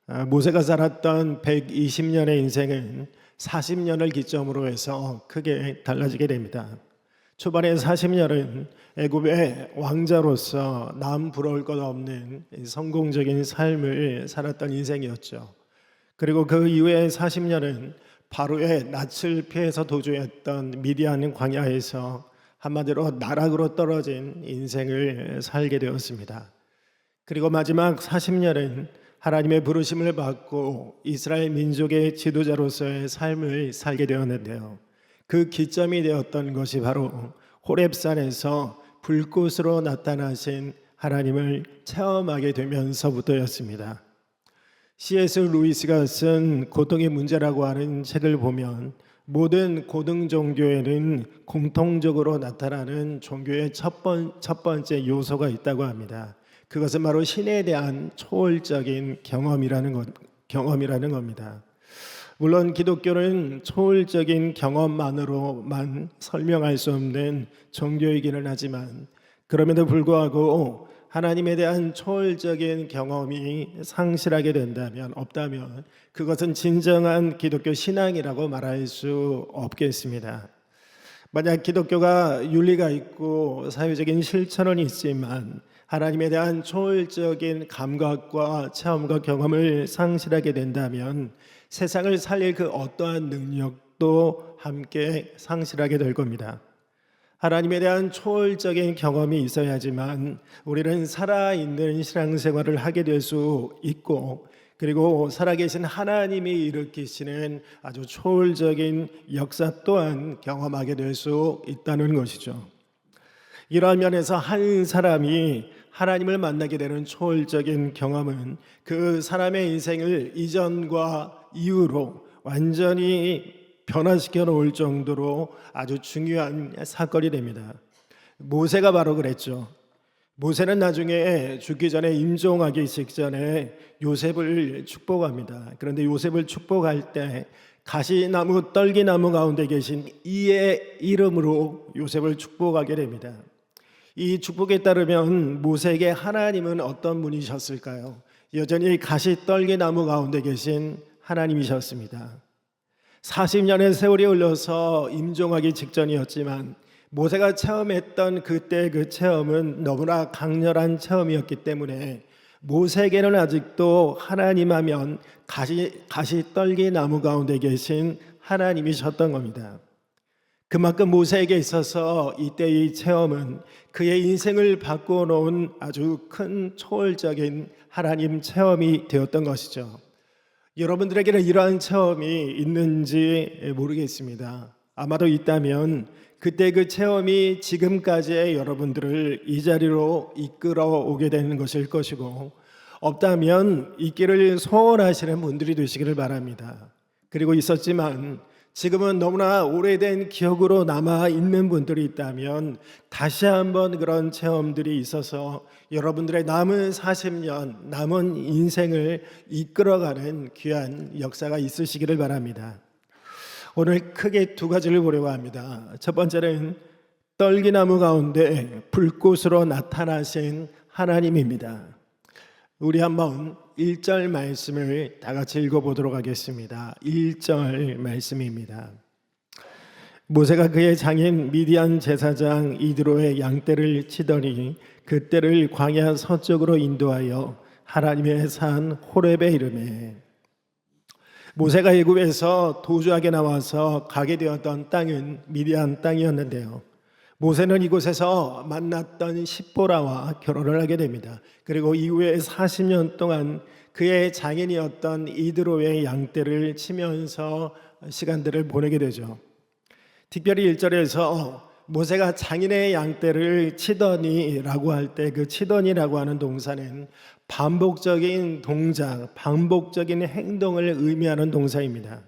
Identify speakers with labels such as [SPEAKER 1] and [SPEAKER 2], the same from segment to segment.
[SPEAKER 1] 모세가 살았던 120년의 인생은 40년을 기점으로 해서 크게 달라지게 됩니다. 초반의 40년은 애굽의 왕자로서 남 부러울 것 없는 성공적인 삶을 살았던 인생이었죠. 그리고 그 이후의 40년은 바로의 낯을 피해서 도주했던 미디안 광야에서 한마디로 나락으로 떨어진 인생을 살게 되었습니다. 그리고 마지막 40년은 하나님의 부르심을 받고 이스라엘 민족의 지도자로서의 삶을 살게 되었는데요. 그 기점이 되었던 것이 바로 호렙산에서 불꽃으로 나타나신 하나님을 체험하게 되면서부터였습니다. C.S. 루이스가 쓴 고통의 문제라고 하는 책을 보면 모든 고등 종교에는 공통적으로 나타나는 종교의 첫 번째 요소가 있다고 합니다. 그것은 바로 신에 대한 초월적인 경험이라는 겁니다. 물론 기독교는 초월적인 경험만으로만 설명할 수 없는 종교이기는 하지만 그럼에도 불구하고 하나님에 대한 초월적인 경험이 상실하게 된다면, 없다면 그것은 진정한 기독교 신앙이라고 말할 수 없겠습니다. 만약 기독교가 윤리가 있고 사회적인 실천은 있지만 하나님에 대한 초월적인 감각과 체험과 경험을 상실하게 된다면 세상을 살릴 그 어떠한 능력도 함께 상실하게 될 겁니다. 하나님에 대한 초월적인 경험이 있어야지만 우리는 살아있는 신앙생활을 하게 될 수 있고, 그리고 살아계신 하나님이 일으키시는 아주 초월적인 역사 또한 경험하게 될 수 있다는 것이죠. 이러한 면에서 한 사람이 하나님을 만나게 되는 초월적인 경험은 그 사람의 인생을 이전과 이후로 완전히 변화시켜 놓을 정도로 아주 중요한 사건이 됩니다. 모세가 바로 그랬죠. 모세는 나중에 죽기 전에 임종하기 직전에 요셉을 축복합니다. 그런데 요셉을 축복할 때 가시나무, 떨기나무 가운데 계신 이의 이름으로 요셉을 축복하게 됩니다. 이 축복에 따르면 모세에게 하나님은 어떤 분이셨을까요? 여전히 가시 떨기나무 가운데 계신 하나님이셨습니다. 40년의 세월이 흘러서 임종하기 직전이었지만 모세가 체험했던 그때 그 체험은 너무나 강렬한 체험이었기 때문에 모세에게는 아직도 하나님 하면 가시 떨기나무 가운데 계신 하나님이셨던 겁니다. 그만큼 모세에게 있어서 이때의 체험은 그의 인생을 바꿔놓은 아주 큰 초월적인 하나님 체험이 되었던 것이죠. 여러분들에게는 이러한 체험이 있는지 모르겠습니다. 아마도 있다면 그때 그 체험이 지금까지의 여러분들을 이 자리로 이끌어 오게 되는 것일 것이고, 없다면 있기를 소원하시는 분들이 되시기를 바랍니다. 그리고 있었지만 지금은 너무나 오래된 기억으로 남아 있는 분들이 있다면 다시 한번 그런 체험들이 있어서 여러분들의 남은 40년, 남은 인생을 이끌어가는 귀한 역사가 있으시기를 바랍니다. 오늘 크게 두 가지를 보려고 합니다. 첫 번째는 떨기나무 가운데 불꽃으로 나타나신 하나님입니다. 우리 한번 1절 말씀을 다 같이 읽어보도록 하겠습니다. 1절 말씀입니다. 모세가 그의 장인 미디안 제사장 이드로의 양떼를 치더니 그 떼를 광야 서쪽으로 인도하여 하나님의 산 호렙에 이르매. 모세가 애굽에서 도주하게 나와서 가게 되었던 땅은 미디안 땅이었는데요. 모세는 이곳에서 만났던 십보라와 결혼을 하게 됩니다. 그리고 이후에 40년 동안 그의 장인이었던 이드로의 양떼를 치면서 시간들을 보내게 되죠. 특별히 1절에서 모세가 장인의 양떼를 치더니라고 할 때 그 치더니라고 하는 동사는 반복적인 동작, 반복적인 행동을 의미하는 동사입니다.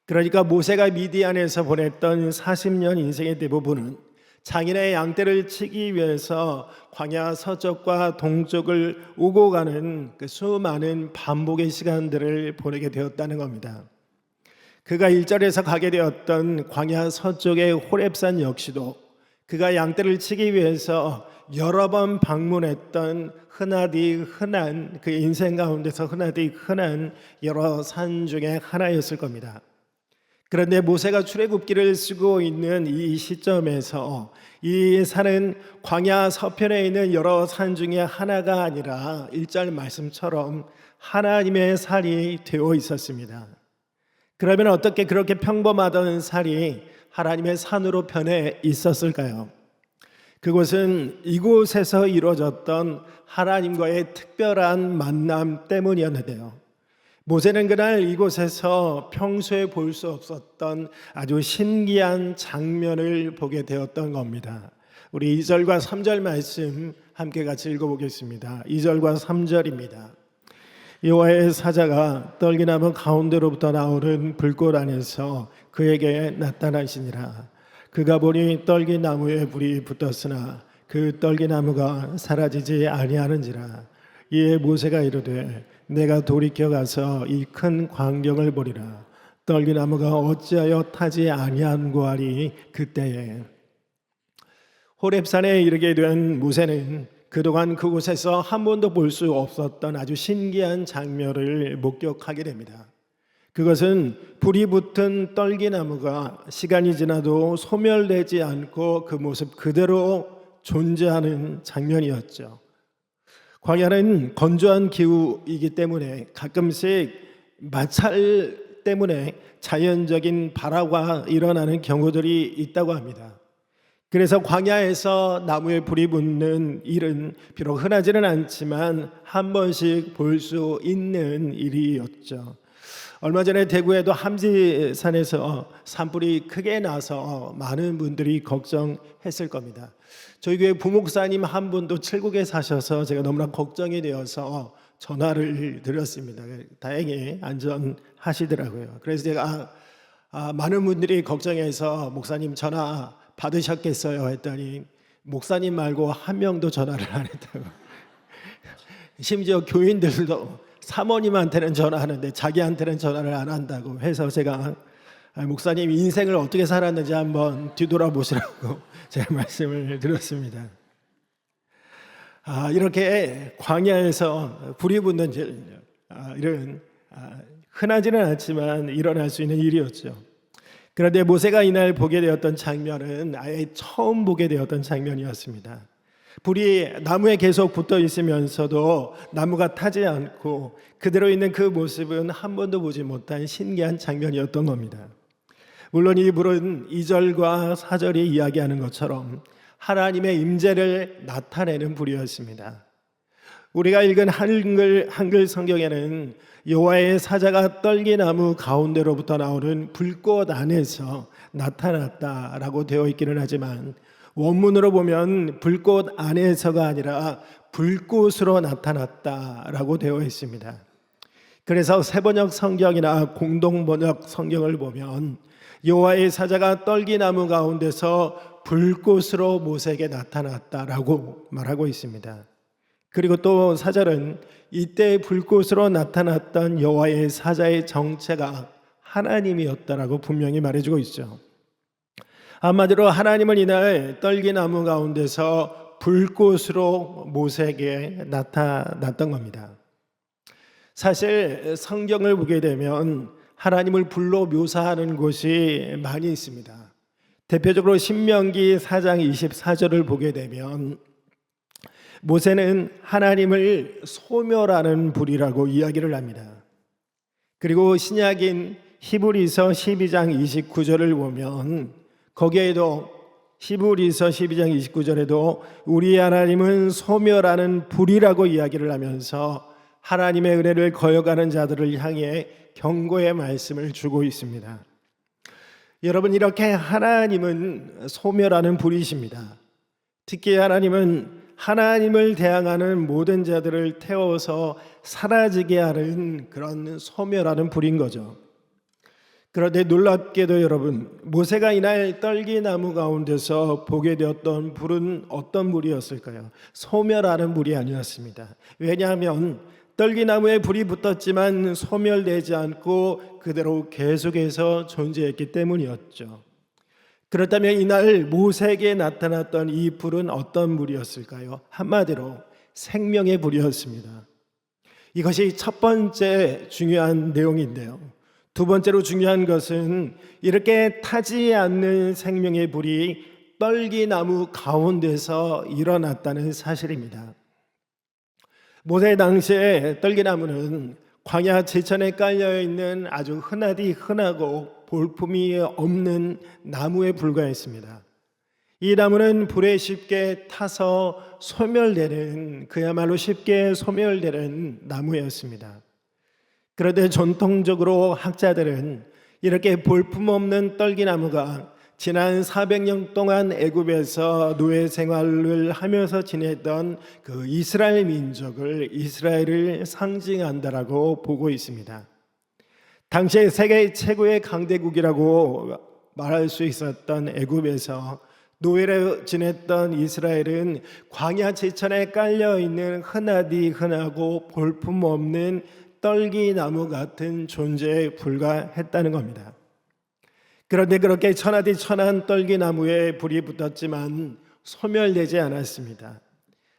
[SPEAKER 1] 그러니까 모세가 미디안에서 보냈던 40년 인생의 대부분은 장인의 양떼를 치기 위해서 광야 서쪽과 동쪽을 오고 가는 그 수많은 반복의 시간들을 보내게 되었다는 겁니다. 그가 1절에서 가게 되었던 광야 서쪽의 호렙산 역시도 그가 양떼를 치기 위해서 여러 번 방문했던 흔하디 흔한 그 인생 가운데서 흔하디 흔한 여러 산 중에 하나였을 겁니다. 그런데 모세가 출애굽기를 쓰고 있는 이 시점에서 이 산은 광야 서편에 있는 여러 산 중에 하나가 아니라 1절 말씀처럼 하나님의 산이 되어 있었습니다. 그러면 어떻게 그렇게 평범하던 산이 하나님의 산으로 변해 있었을까요? 그것은 이곳에서 이루어졌던 하나님과의 특별한 만남 때문이었는데요. 모세는 그날 이곳에서 평소에 볼 수 없었던 아주 신기한 장면을 보게 되었던 겁니다. 우리 2절과 3절 말씀 함께 같이 읽어보겠습니다. 2절과 3절입니다. 여호와의 사자가 떨기나무 가운데로부터 나오는 불꽃 안에서 그에게 나타나시니라. 그가 보니 떨기나무에 불이 붙었으나 그 떨기나무가 사라지지 아니하는지라. 이에 모세가 이르되 내가 돌이켜 가서 이 큰 광경을 보리라. 떨기나무가 어찌하여 타지 아니한고 하리. 그때에 호렙산에 이르게 된 모세는 그동안 그곳에서 한 번도 볼 수 없었던 아주 신기한 장면을 목격하게 됩니다. 그것은 불이 붙은 떨기나무가 시간이 지나도 소멸되지 않고 그 모습 그대로 존재하는 장면이었죠. 광야는 건조한 기후이기 때문에 가끔씩 마찰 때문에 자연적인 발화가 일어나는 경우들이 있다고 합니다. 그래서 광야에서 나무에 불이 붙는 일은 비록 흔하지는 않지만 한 번씩 볼 수 있는 일이었죠. 얼마 전에 대구에도 함지산에서 산불이 크게 나서 많은 분들이 걱정했을 겁니다. 저희 교회 부목사님 한 분도 칠곡에 사셔서 제가 너무나 걱정이 되어서 전화를 드렸습니다. 다행히 안전하시더라고요. 그래서 제가 많은 분들이 걱정해서 목사님 전화 받으셨겠어요 했더니 목사님 말고 한 명도 전화를 안 했다고. 심지어 교인들도 사모님한테는 전화하는데 자기한테는 전화를 안 한다고 해서 제가 목사님 인생을 어떻게 살았는지 한번 뒤돌아보시라고 제가 말씀을 드렸습니다. 이렇게 광야에서 불이 붙는 일, 이런 흔하지는 않지만 일어날 수 있는 일이었죠. 그런데 모세가 이날 보게 되었던 장면은 아예 처음 보게 되었던 장면이었습니다. 불이 나무에 계속 붙어 있으면서도 나무가 타지 않고 그대로 있는 그 모습은 한 번도 보지 못한 신기한 장면이었던 겁니다. 물론 이 불은 2절과 4절이 이야기하는 것처럼 하나님의 임재를 나타내는 불이었습니다. 우리가 읽은 한글 성경에는 여호와의 사자가 떨기나무 가운데로부터 나오는 불꽃 안에서 나타났다라고 되어 있기는 하지만 원문으로 보면 불꽃 안에서가 아니라 불꽃으로 나타났다라고 되어 있습니다. 그래서 새번역 성경이나 공동번역 성경을 보면 여호와의 사자가 떨기나무 가운데서 불꽃으로 모세에게 나타났다라고 말하고 있습니다. 그리고 또 4절은 이때 불꽃으로 나타났던 여호와의 사자의 정체가 하나님이었다라고 분명히 말해주고 있죠. 한마디로 하나님은 이날 떨기나무 가운데서 불꽃으로 모세에게 나타났던 겁니다. 사실 성경을 보게 되면 하나님을 불로 묘사하는 곳이 많이 있습니다. 대표적으로 신명기 4장 24절을 보게 되면 모세는 하나님을 소멸하는 불이라고 이야기를 합니다. 그리고 신약인 히브리서 12장 29절을 보면 거기에도 히브리서 12장 29절에도 우리 하나님은 소멸하는 불이라고 이야기를 하면서 하나님의 은혜를 거역하는 자들을 향해 경고의 말씀을 주고 있습니다. 여러분, 이렇게 하나님은 소멸하는 불이십니다. 특히 하나님은 하나님을 대항하는 모든 자들을 태워서 사라지게 하는 그런 소멸하는 불인 거죠. 그런데 놀랍게도 여러분, 모세가 이날 떨기나무 가운데서 보게 되었던 불은 어떤 불이었을까요? 소멸하는 불이 아니었습니다. 왜냐하면 떨기나무에 불이 붙었지만 소멸되지 않고 그대로 계속해서 존재했기 때문이었죠. 그렇다면 이날 모세에게 나타났던 이 불은 어떤 불이었을까요? 한마디로 생명의 불이었습니다. 이것이 첫 번째 중요한 내용인데요. 두 번째로 중요한 것은 이렇게 타지 않는 생명의 불이 떨기나무 가운데서 일어났다는 사실입니다. 모세 당시에 떨기나무는 광야 제천에 깔려 있는 아주 흔하디 흔하고 볼품이 없는 나무에 불과했습니다. 이 나무는 불에 쉽게 타서 소멸되는, 그야말로 쉽게 소멸되는 나무였습니다. 그런데 전통적으로 학자들은 이렇게 볼품없는 떨기나무가 지난 400년 동안 애굽에서 노예 생활을 하면서 지냈던 그 이스라엘 민족을, 이스라엘을 상징한다라고 보고 있습니다. 당시에 세계 최고의 강대국이라고 말할 수 있었던 애굽에서 노예로 지냈던 이스라엘은 광야 제천에 깔려 있는 흔하디 흔하고 볼품없는 떨기나무 같은 존재에 불과했다는 겁니다. 그런데 그렇게 천하디 천한 떨기나무에 불이 붙었지만 소멸되지 않았습니다.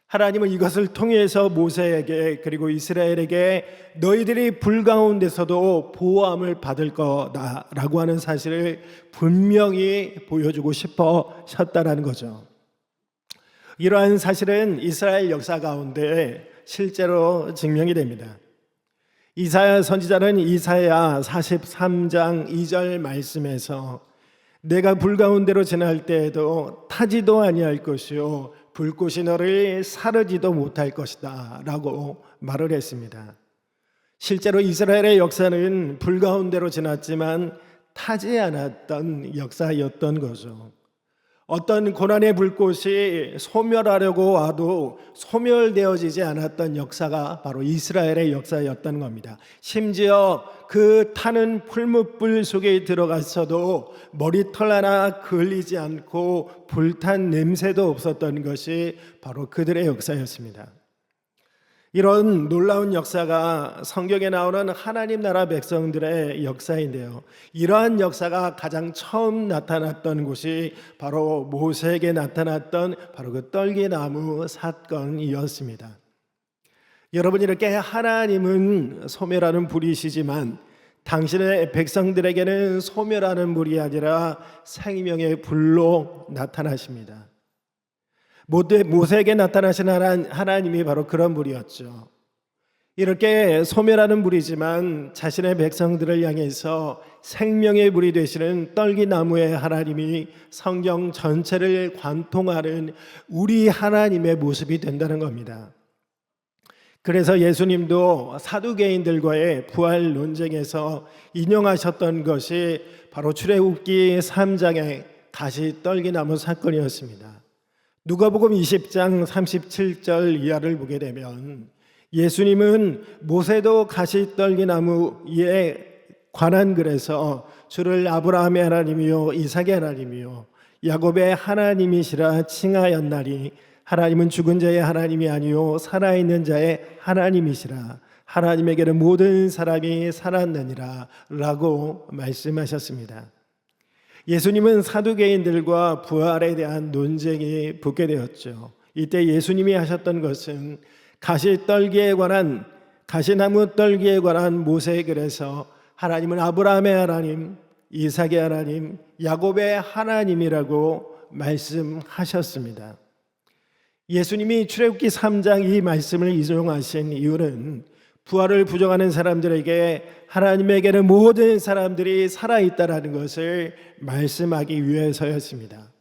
[SPEAKER 1] 하나님은 이것을 통해서 모세에게 그리고 이스라엘에게 너희들이 불 가운데서도 보호함을 받을 거다라고 하는 사실을 분명히 보여주고 싶으셨다라는 거죠. 이러한 사실은 이스라엘 역사 가운데 실제로 증명이 됩니다. 이사야 선지자는 이사야 43장 2절 말씀에서 내가 불 가운데로 지날 때에도 타지도 아니할 것이요 불꽃이 너를 사르지도 못할 것이다 라고 말을 했습니다. 실제로 이스라엘의 역사는 불 가운데로 지났지만 타지 않았던 역사였던 거죠. 어떤 고난의 불꽃이 소멸하려고 와도 소멸되어지지 않았던 역사가 바로 이스라엘의 역사였던 겁니다. 심지어 그 타는 풀무불 속에 들어갔어도 머리털 하나 그을리지 않고 불탄 냄새도 없었던 것이 바로 그들의 역사였습니다. 이런 놀라운 역사가 성경에 나오는 하나님 나라 백성들의 역사인데요. 이러한 역사가 가장 처음 나타났던 곳이 바로 모세에게 나타났던 바로 그 떨기나무 사건이었습니다. 여러분, 이렇게 하나님은 소멸하는 불이시지만 당신의 백성들에게는 소멸하는 불이 아니라 생명의 불로 나타나십니다. 모세에게 나타나신 하나님이 바로 그런 불이었죠. 이렇게 소멸하는 불이지만 자신의 백성들을 향해서 생명의 불이 되시는 떨기나무의 하나님이 성경 전체를 관통하는 우리 하나님의 모습이 된다는 겁니다. 그래서 예수님도 사두개인들과의 부활 논쟁에서 인용하셨던 것이 바로 출애굽기 3장의 가시 떨기나무 사건이었습니다. 누가복음 20장 37절 이하를 보게 되면 예수님은 모세도 가시떨기나무에 관한 글에서 주를 아브라함의 하나님이요 이삭의 하나님이요 야곱의 하나님이시라 칭하였나니 하나님은 죽은 자의 하나님이 아니요 살아있는 자의 하나님이시라 하나님에게는 모든 사람이 살았느니라 라고 말씀하셨습니다. 예수님은 사두개인들과 부활에 대한 논쟁이 붙게 되었죠. 이때 예수님이 하셨던 것은 가시떨기에 관한, 가시나무 떨기에 관한 모세의 글에서 하나님은 아브라함의 하나님, 이삭의 하나님, 야곱의 하나님이라고 말씀하셨습니다. 예수님이 출애굽기 3장 이 말씀을 인용하신 이유는 부활을 부정하는 사람들에게 하나님에게는 모든 사람들이 살아있다라는 것을 말씀하기 위해서였습니다.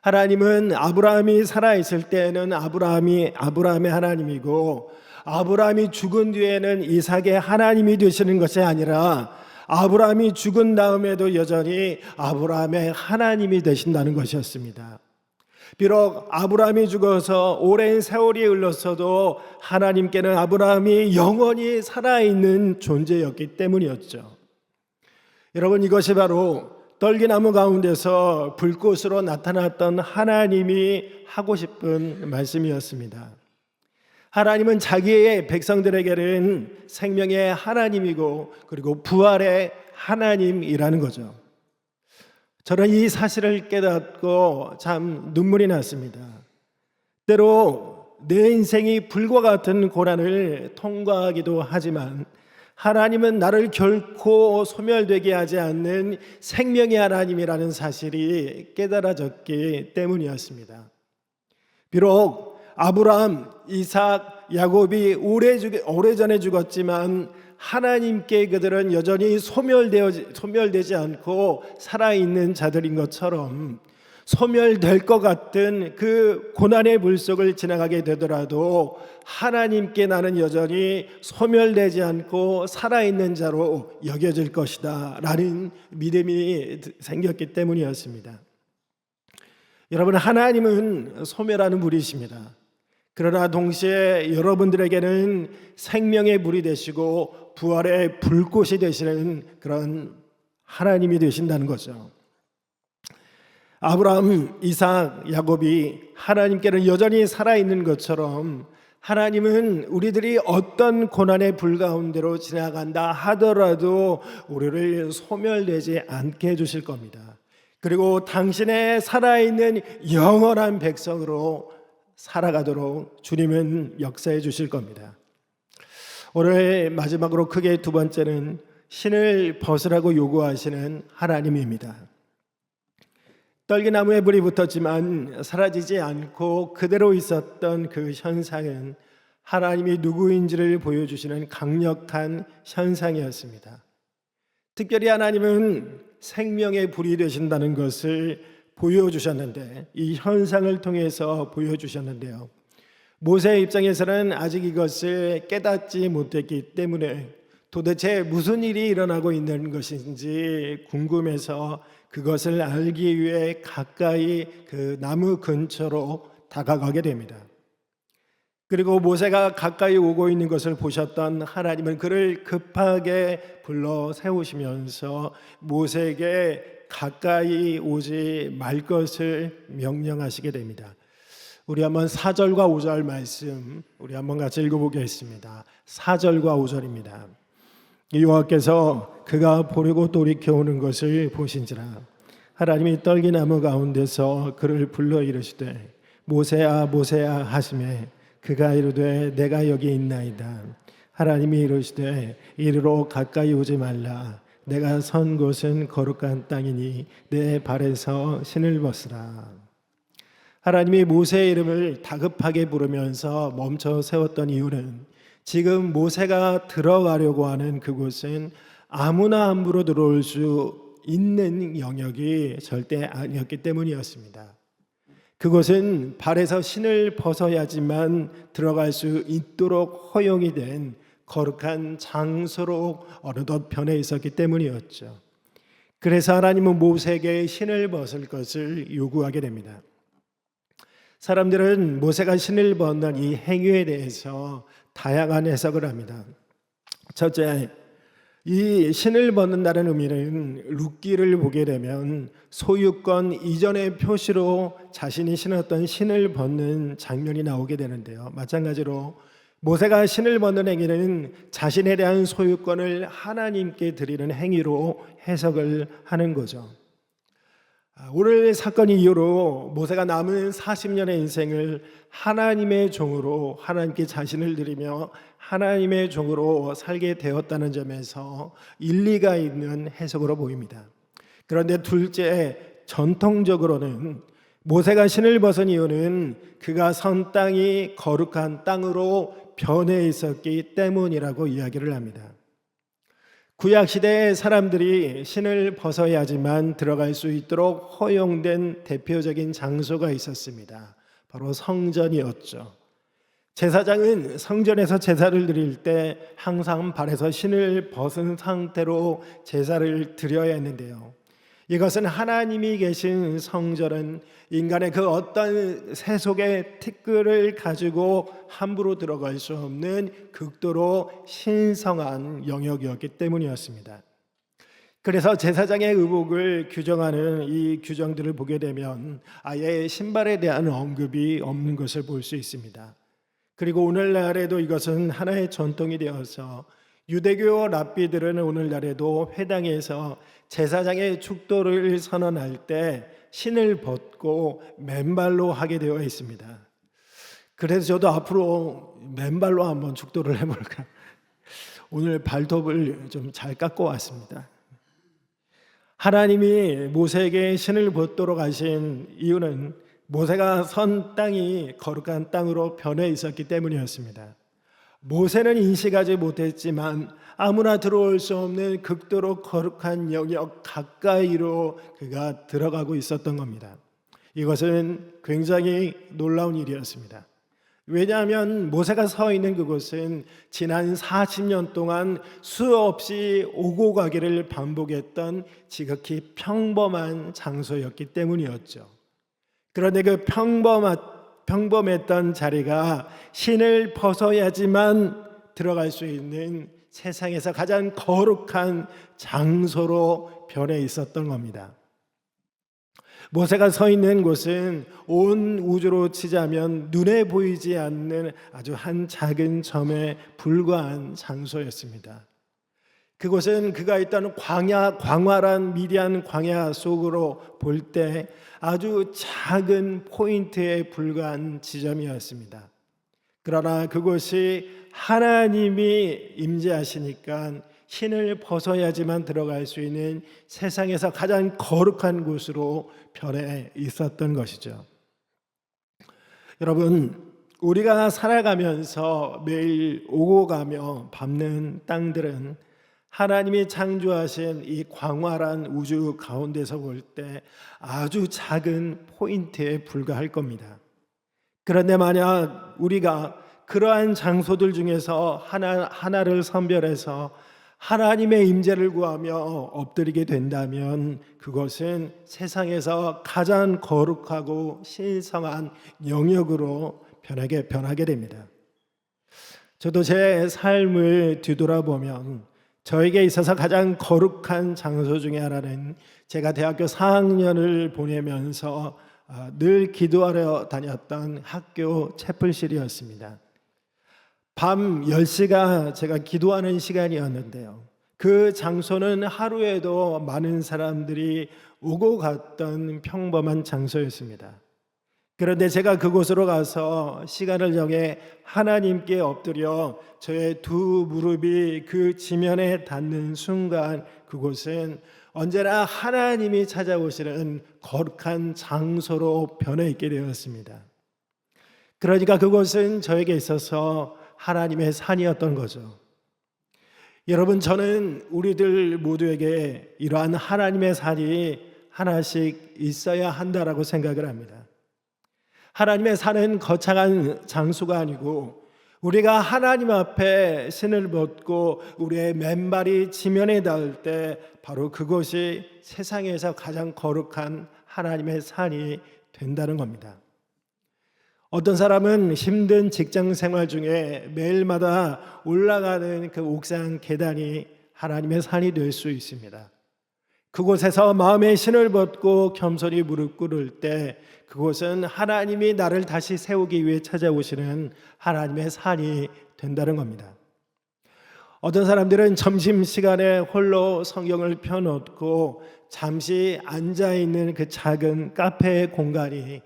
[SPEAKER 1] 하나님은 아브라함이 살아있을 때에는 아브라함의 하나님이고 아브라함이 죽은 뒤에는 이삭의 하나님이 되시는 것이 아니라 아브라함이 죽은 다음에도 여전히 아브라함의 하나님이 되신다는 것이었습니다. 비록 아브라함이 죽어서 오랜 세월이 흘렀어도 하나님께는 아브라함이 영원히 살아있는 존재였기 때문이었죠. 여러분, 이것이 바로 떨기나무 가운데서 불꽃으로 나타났던 하나님이 하고 싶은 말씀이었습니다. 하나님은 자기의 백성들에게는 생명의 하나님이고 그리고 부활의 하나님이라는 거죠. 저는 이 사실을 깨닫고 참 눈물이 났습니다. 때로 내 인생이 불과 같은 고난을 통과하기도 하지만 하나님은 나를 결코 소멸되게 하지 않는 생명의 하나님이라는 사실이 깨달아졌기 때문이었습니다. 비록 아브라함, 이삭, 야곱이 오래전에 죽었지만 하나님께 그들은 여전히 소멸되지 않고 살아있는 자들인 것처럼 소멸될 것 같은 그 고난의 물속을 지나가게 되더라도 하나님께 나는 여전히 소멸되지 않고 살아있는 자로 여겨질 것이다 라는 믿음이 생겼기 때문이었습니다. 여러분, 하나님은 소멸하는 분이십니다. 그러나 동시에 여러분들에게는 생명의 물이 되시고 부활의 불꽃이 되시는 그런 하나님이 되신다는 거죠. 아브라함, 이삭, 야곱이 하나님께는 여전히 살아있는 것처럼 하나님은 우리들이 어떤 고난의 불 가운데로 지나간다 하더라도 우리를 소멸되지 않게 해주실 겁니다. 그리고 당신의 살아있는 영원한 백성으로 살아가도록 주님은 역사해 주실 겁니다. 오늘 마지막으로 크게 두 번째는 신을 벗으라고 요구하시는 하나님입니다. 떨기나무에 불이 붙었지만 사라지지 않고 그대로 있었던 그 현상은 하나님이 누구인지를 보여주시는 강력한 현상이었습니다. 특별히 하나님은 생명의 불이 되신다는 것을 보여주셨는데, 이 현상을 통해서 보여주셨는데요, 모세의 입장에서는 아직 이것을 깨닫지 못했기 때문에 도대체 무슨 일이 일어나고 있는 것인지 궁금해서 그것을 알기 위해 가까이 그 나무 근처로 다가가게 됩니다. 그리고 모세가 가까이 오고 있는 것을 보셨던 하나님은 그를 급하게 불러 세우시면서 모세에게 가까이 오지 말 것을 명령하시게 됩니다. 우리 한번 4절과 5절 말씀 우리 한번 같이 읽어보겠습니다. 4절과 5절입니다. 여호와께서 그가 보려고 돌이켜 오는 것을 보신지라 하나님이 떨기나무 가운데서 그를 불러 이르시되 모세야 모세야 하시매 그가 이르되 내가 여기 있나이다. 하나님이 이르시되 이리로 가까이 오지 말라. 내가 선 곳은 거룩한 땅이니 내 발에서 신을 벗으라. 하나님이 모세의 이름을 다급하게 부르면서 멈춰 세웠던 이유는 지금 모세가 들어가려고 하는 그곳은 아무나 함부로 들어올 수 있는 영역이 절대 아니었기 때문이었습니다. 그곳은 발에서 신을 벗어야지만 들어갈 수 있도록 허용이 된 거룩한 장소로 어느덧 변해 있었기 때문이었죠. 그래서 하나님은 모세에게 신을 벗을 것을 요구하게 됩니다. 사람들은 모세가 신을 벗는 이 행위에 대해서 다양한 해석을 합니다. 첫째, 이 신을 벗는다는 의미는 룻기를 보게 되면 소유권 이전의 표시로 자신이 신었던 신을 벗는 장면이 나오게 되는데요. 마찬가지로 모세가 신을 벗는 행위는 자신에 대한 소유권을 하나님께 드리는 행위로 해석을 하는 거죠. 오늘 사건 이후로 모세가 남은 40년의 인생을 하나님의 종으로 하나님께 자신을 드리며 하나님의 종으로 살게 되었다는 점에서 일리가 있는 해석으로 보입니다. 그런데 둘째, 전통적으로는 모세가 신을 벗은 이유는 그가 선 땅이 거룩한 땅으로 변해 있었기 때문이라고 이야기를 합니다. 구약시대의 사람들이 신을 벗어야지만 들어갈 수 있도록 허용된 대표적인 장소가 있었습니다. 바로 성전이었죠. 제사장은 성전에서 제사를 드릴 때 항상 발에서 신을 벗은 상태로 제사를 드려야 했는데요. 이것은 하나님이 계신 성전은 인간의 그 어떤 세속의 티끌을 가지고 함부로 들어갈 수 없는 극도로 신성한 영역이었기 때문이었습니다. 그래서 제사장의 의복을 규정하는 이 규정들을 보게 되면 아예 신발에 대한 언급이 없는 것을 볼 수 있습니다. 그리고 오늘날에도 이것은 하나의 전통이 되어서 유대교 랍비들은 오늘날에도 회당에서 제사장의 축도를 선언할 때 신을 벗고 맨발로 하게 되어 있습니다. 그래서 저도 앞으로 맨발로 한번 축도를 해볼까. 오늘 발톱을 좀 잘 깎고 왔습니다. 하나님이 모세에게 신을 벗도록 하신 이유는 모세가 선 땅이 거룩한 땅으로 변해 있었기 때문이었습니다. 모세는 인식하지 못했지만 아무나 들어올 수 없는 극도로 거룩한 영역 가까이로 그가 들어가고 있었던 겁니다. 이것은 굉장히 놀라운 일이었습니다. 왜냐하면 모세가 서 있는 그곳은 지난 40년 동안 수없이 오고 가기를 반복했던 지극히 평범한 장소였기 때문이었죠. 그런데 그 평범했던 자리가 신을 벗어야지만 들어갈 수 있는 세상에서 가장 거룩한 장소로 변해 있었던 겁니다. 모세가 서 있는 곳은 온 우주로 치자면 눈에 보이지 않는 아주 한 작은 점에 불과한 장소였습니다. 그곳은 그가 있던 광활한 미디안 광야 속으로 볼 때 아주 작은 포인트에 불과한 지점이었습니다. 그러나 그곳이 하나님이 임재하시니까 신을 벗어야지만 들어갈 수 있는 세상에서 가장 거룩한 곳으로 변해 있었던 것이죠. 여러분, 우리가 살아가면서 매일 오고 가며 밟는 땅들은 하나님이 창조하신 이 광활한 우주 가운데서 볼 때 아주 작은 포인트에 불과할 겁니다. 그런데 만약 우리가 그러한 장소들 중에서 하나를 선별해서 하나님의 임재를 구하며 엎드리게 된다면 그것은 세상에서 가장 거룩하고 신성한 영역으로 변하게 됩니다. 저도 제 삶을 뒤돌아보면 저에게 있어서 가장 거룩한 장소 중에 하나는 제가 대학교 4학년을 보내면서 늘 기도하러 다녔던 학교 채플실이었습니다. 밤 10시가 제가 기도하는 시간이었는데요. 그 장소는 하루에도 많은 사람들이 오고 갔던 평범한 장소였습니다. 그런데 제가 그곳으로 가서 시간을 정해 하나님께 엎드려 저의 두 무릎이 그 지면에 닿는 순간 그곳은 언제나 하나님이 찾아오시는 거룩한 장소로 변해 있게 되었습니다. 그러니까 그곳은 저에게 있어서 하나님의 산이었던 거죠. 여러분, 저는 우리들 모두에게 이러한 하나님의 산이 하나씩 있어야 한다라고 생각을 합니다. 하나님의 산은 거창한 장소가 아니고 우리가 하나님 앞에 신을 벗고 우리의 맨발이 지면에 닿을 때 바로 그것이 세상에서 가장 거룩한 하나님의 산이 된다는 겁니다. 어떤 사람은 힘든 직장 생활 중에 매일마다 올라가는 그 옥상 계단이 하나님의 산이 될 수 있습니다. 그곳에서 마음의 신을 벗고 겸손히 무릎 꿇을 때 그곳은 하나님이 나를 다시 세우기 위해 찾아오시는 하나님의 산이 된다는 겁니다. 어떤 사람들은 점심시간에 홀로 성경을 펴놓고 잠시 앉아있는 그 작은 카페의 공간이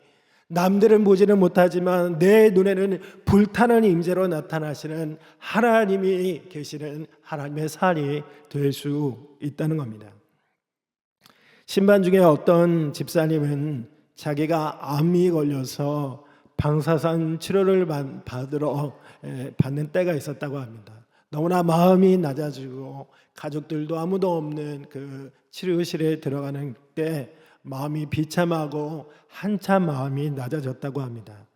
[SPEAKER 1] 남들은 보지는 못하지만 내 눈에는 불타는 임재로 나타나시는 하나님이 계시는 하나님의 산이 될 수 있다는 겁니다. 신반 중에 어떤 집사님은 자기가 암이 걸려서 방사선 치료를 받는 때가 있었다고 합니다. 너무나 마음이 낮아지고 가족들도 아무도 없는 그 치료실에 들어가는 때 마음이 비참하고 한참 마음이 낮아졌다고 합니다.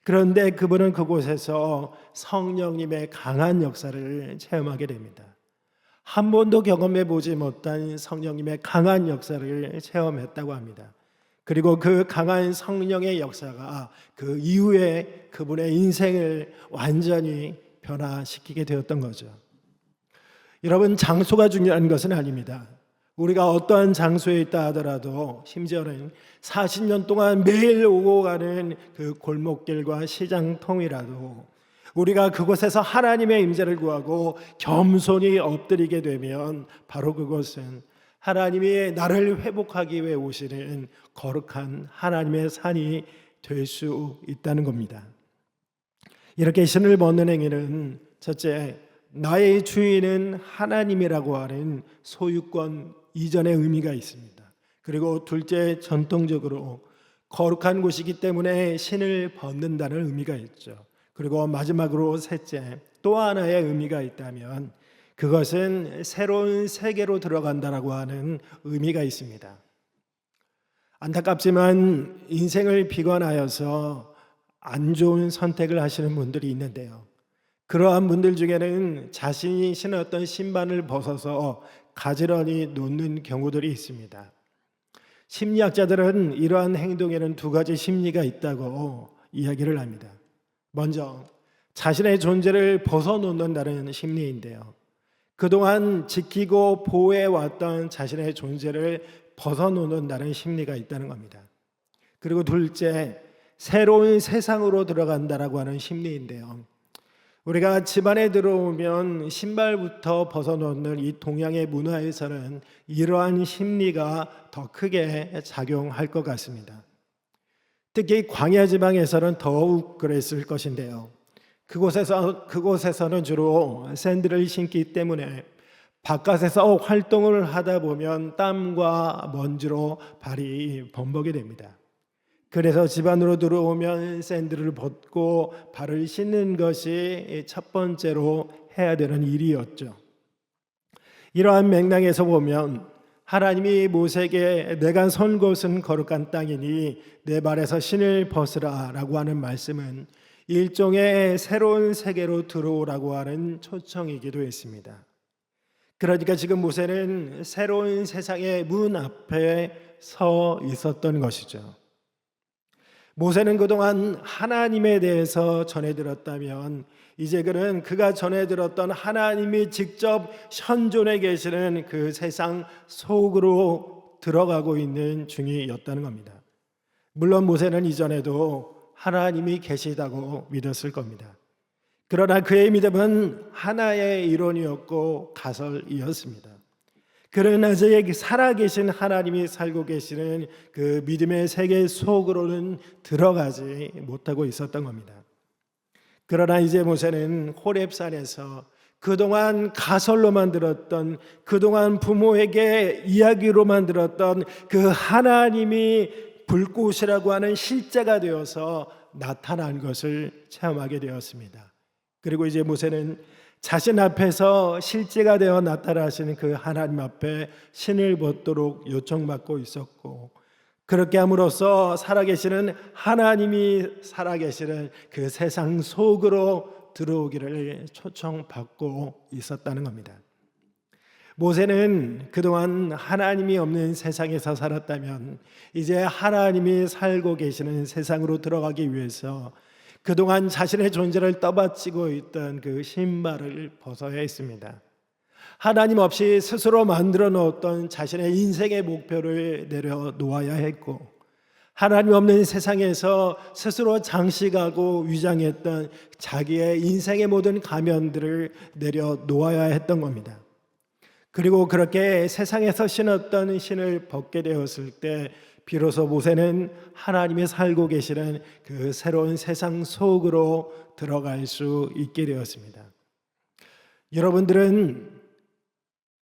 [SPEAKER 1] 그런데 그분은 그곳에서 성령님의 강한 역사를 체험하게 됩니다. 한 번도 경험해 보지 못한 성령님의 강한 역사를 체험했다고 합니다. 그리고 그 강한 성령의 역사가 그 이후에 그분의 인생을 완전히 변화시키게 되었던 거죠. 여러분, 장소가 중요한 것은 아닙니다. 우리가 어떠한 장소에 있다 하더라도 심지어는 40년 동안 매일 오고 가는 그 골목길과 시장통이라도 우리가 그곳에서 하나님의 임재를 구하고 겸손히 엎드리게 되면 바로 그것은 하나님이 나를 회복하기 위해 오시는 거룩한 하나님의 산이 될 수 있다는 겁니다. 이렇게 신을 벗는 행위는 첫째, 나의 주인은 하나님이라고 하는 소유권 이전의 의미가 있습니다. 그리고 둘째, 전통적으로 거룩한 곳이기 때문에 신을 벗는다는 의미가 있죠. 그리고 마지막으로 셋째, 또 하나의 의미가 있다면 그것은 새로운 세계로 들어간다라고 하는 의미가 있습니다. 안타깝지만 인생을 비관하여서 안 좋은 선택을 하시는 분들이 있는데요. 그러한 분들 중에는 자신이 신었던 신발을 벗어서 가지런히 놓는 경우들이 있습니다. 심리학자들은 이러한 행동에는 두 가지 심리가 있다고 이야기를 합니다. 먼저 자신의 존재를 벗어놓는다는 심리인데요. 그동안 지키고 보호해왔던 자신의 존재를 벗어놓는다는 심리가 있다는 겁니다. 그리고 둘째, 새로운 세상으로 들어간다라고 하는 심리인데요. 우리가 집안에 들어오면 신발부터 벗어놓는 이 동양의 문화에서는 이러한 심리가 더 크게 작용할 것 같습니다. 특히 광야 지방에서는 더욱 그랬을 것인데요. 그곳에서는 주로 샌들을 신기 때문에 바깥에서 활동을 하다 보면 땀과 먼지로 발이 범벅이 됩니다. 그래서 집 안으로 들어오면 샌들을 벗고 발을 씻는 것이 첫 번째로 해야 되는 일이었죠. 이러한 맥락에서 보면 하나님이 모세에게 내가 선 곳은 거룩한 땅이니 내 발에서 신을 벗으라 라고 하는 말씀은 일종의 새로운 세계로 들어오라고 하는 초청이기도 했습니다. 그러니까 지금 모세는 새로운 세상의 문 앞에 서 있었던 것이죠. 모세는 그동안 하나님에 대해서 전해 들었다면 이제 그는 그가 전해 들었던 하나님이 직접 현존해 계시는 그 세상 속으로 들어가고 있는 중이었다는 겁니다. 물론 모세는 이전에도 하나님이 계시다고 믿었을 겁니다. 그러나 그의 믿음은 하나의 이론이었고 가설이었습니다. 그러나 저에게 살아계신 하나님이 살고 계시는 그 믿음의 세계 속으로는 들어가지 못하고 있었던 겁니다. 그러나 이제 모세는 호렙산에서 그동안 가설로만 들었던, 그동안 부모에게 이야기로만 들었던 그 하나님이 불꽃이라고 하는 실제가 되어서 나타난 것을 체험하게 되었습니다. 그리고 이제 모세는 자신 앞에서 실제가 되어 나타나시는 그 하나님 앞에 신을 벗도록 요청받고 있었고, 그렇게 함으로써 살아계시는 하나님이 살아계시는 그 세상 속으로 들어오기를 초청받고 있었다는 겁니다. 모세는 그동안 하나님이 없는 세상에서 살았다면 이제 하나님이 살고 계시는 세상으로 들어가기 위해서 그동안 자신의 존재를 떠받치고 있던 그 신발을 벗어야 했습니다. 하나님 없이 스스로 만들어 놓았던 자신의 인생의 목표를 내려놓아야 했고, 하나님 없는 세상에서 스스로 장식하고 위장했던 자기의 인생의 모든 가면들을 내려놓아야 했던 겁니다. 그리고 그렇게 세상에서 신었던 신을 벗게 되었을 때 비로소 모세는 하나님이 살고 계시는 그 새로운 세상 속으로 들어갈 수 있게 되었습니다. 여러분들은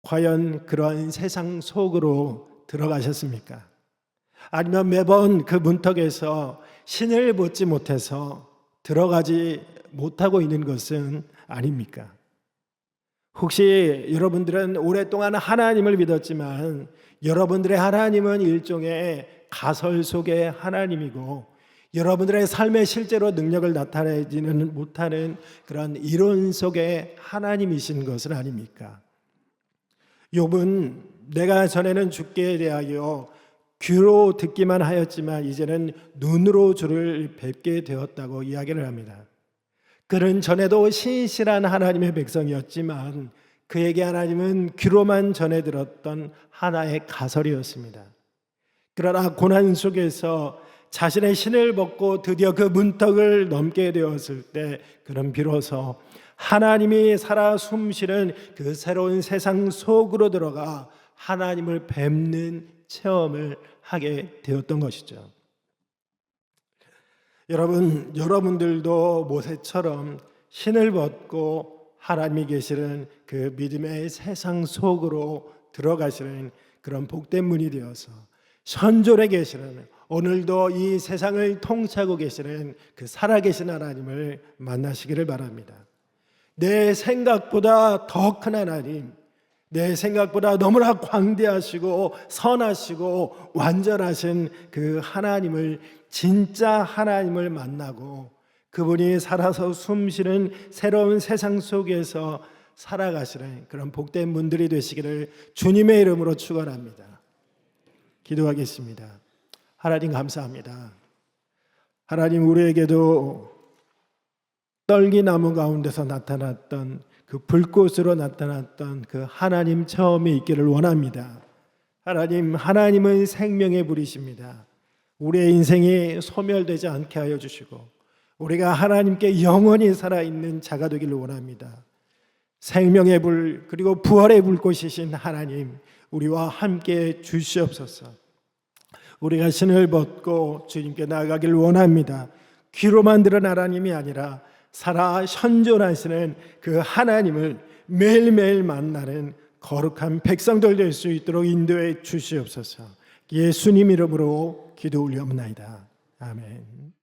[SPEAKER 1] 과연 그러한 세상 속으로 들어가셨습니까? 아니면 매번 그 문턱에서 신을 벗지 못해서 들어가지 못하고 있는 것은 아닙니까? 혹시 여러분들은 오랫동안 하나님을 믿었지만 여러분들의 하나님은 일종의 가설 속의 하나님이고 여러분들의 삶에 실제로 능력을 나타내지는 못하는 그런 이론 속의 하나님이신 것은 아닙니까? 욥은 내가 전에는 주께 대하여 귀로 듣기만 하였지만 이제는 눈으로 주를 뵙게 되었다고 이야기를 합니다. 그는 전에도 신실한 하나님의 백성이었지만 그에게 하나님은 귀로만 전해 들었던 하나의 가설이었습니다. 그러나 고난 속에서 자신의 신을 벗고 드디어 그 문턱을 넘게 되었을 때, 그럼 비로소 하나님이 살아 숨쉬는 그 새로운 세상 속으로 들어가 하나님을 뵙는 체험을 하게 되었던 것이죠. 여러분들도 모세처럼 신을 벗고 하나님이 계시는 그 믿음의 세상 속으로 들어가시는 그런 복된 문이 되어서 현존에 계시는, 오늘도 이 세상을 통치하고 계시는 그 살아계신 하나님을 만나시기를 바랍니다. 내 생각보다 더 큰 하나님, 내 생각보다 너무나 광대하시고 선하시고 완전하신 그 하나님을, 진짜 하나님을 만나고 그분이 살아서 숨쉬는 새로운 세상 속에서 살아가시는 그런 복된 분들이 되시기를 주님의 이름으로 축원합니다. 기도하겠습니다. 하나님 감사합니다. 하나님, 우리에게도 떨기나무 가운데서 나타났던 그 불꽃으로 나타났던 그 하나님 체험이 있기를 원합니다. 하나님은 생명의 불이십니다. 우리의 인생이 소멸되지 않게 하여 주시고 우리가 하나님께 영원히 살아있는 자가 되기를 원합니다. 생명의 불, 그리고 부활의 불꽃이신 하나님, 우리와 함께 주시옵소서. 우리가 신을 벗고 주님께 나아가기를 원합니다. 귀로만 들은 하나님이 아니라 살아 현존하시는 그 하나님을 매일매일 만나는 거룩한 백성들 될 수 있도록 인도해 주시옵소서. 예수님 이름으로 기도 올려옵나이다. 아멘.